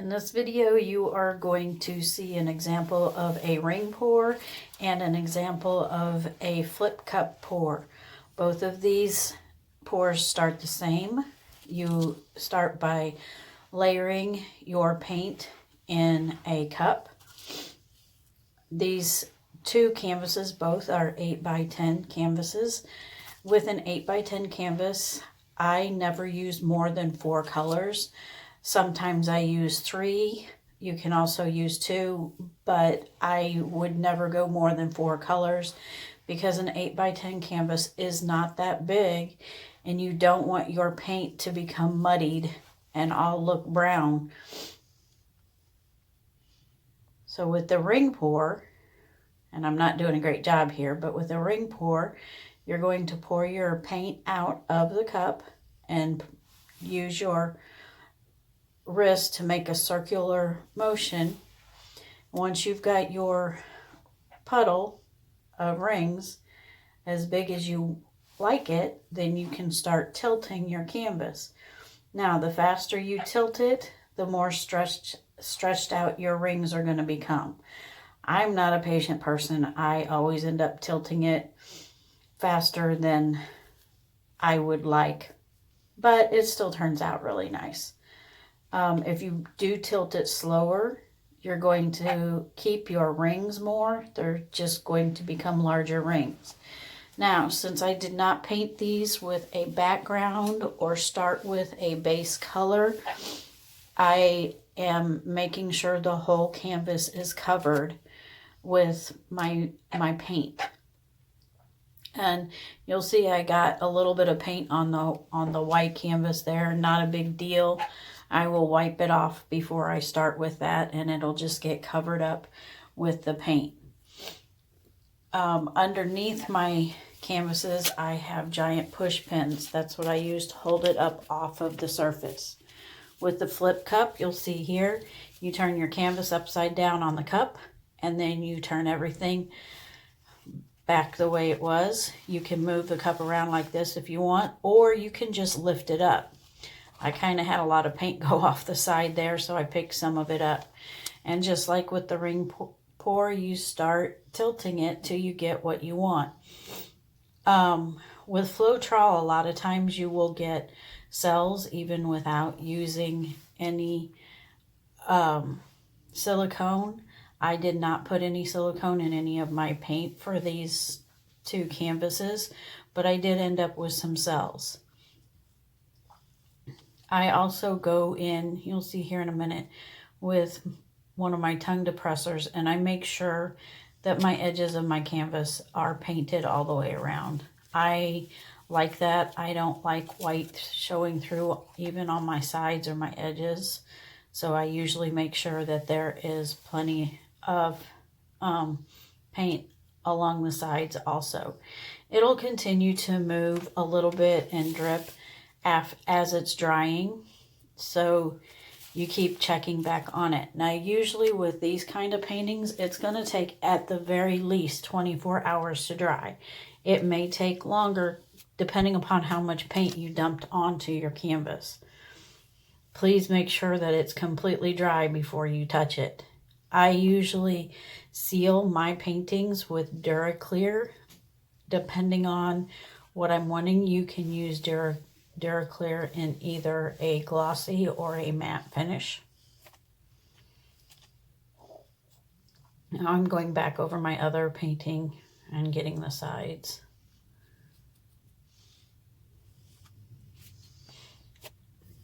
In this video, you are going to see an example of a ring pour and an example of a flip cup pour. Both of these pours start the same. You start by layering your paint in a cup. These two canvases both are 8x10 canvases. With an 8x10 canvas, I never use more than 4 colors. Sometimes I use 3. You can also use 2, but I would never go more than 4 colors because an 8x10 canvas is not that big and you don't want your paint to become muddied and all look brown. So with the ring pour, and I'm not doing a great job here, but with the ring pour, you're going to pour your paint out of the cup and use your wrist to make a circular motion. Once you've got your puddle of rings as big as you like it, then you can start tilting your canvas. Now, the faster you tilt it, the more stretched out your rings are going to become. I'm not a patient person. I always end up tilting it faster than I would like, but it still turns out really nice. If you do tilt it slower, you're going to keep your rings more. They're just going to become larger rings. Now, since I did not paint these with a background or start with a base color, I am making sure the whole canvas is covered with my paint. And you'll see I got a little bit of paint on the white canvas there. Not a big deal. I will wipe it off before I start with that, and it'll just get covered up with the paint. Underneath my canvases, I have giant push pins. That's what I use to hold it up off of the surface. With the flip cup, you'll see here, you turn your canvas upside down on the cup, and then you turn everything back the way it was. You can move the cup around like this if you want, or you can just lift it up. I kind of had a lot of paint go off the side there, so I picked some of it up. And just like with the ring pour, you start tilting it till you get what you want. With Floetrol, a lot of times you will get cells even without using any silicone. I did not put any silicone in any of my paint for these two canvases, but I did end up with some cells. I also go in, you'll see here in a minute, with one of my tongue depressors, and I make sure that my edges of my canvas are painted all the way around. I like that. I don't like white showing through even on my sides or my edges, so I usually make sure that there is plenty of paint along the sides also. It'll continue to move a little bit and drip as it's drying, so you keep checking back on it. Now, usually with these kind of paintings, it's going to take at the very least 24 hours to dry. It may take longer depending upon how much paint you dumped onto your canvas. Please make sure that it's completely dry before you touch it. I usually seal my paintings with DuraClear. Depending on what I'm wanting, you can use DuraClear in either a glossy or a matte finish. Now I'm going back over my other painting and getting the sides.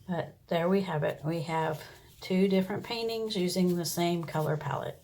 But there we have it. We have two different paintings using the same color palette.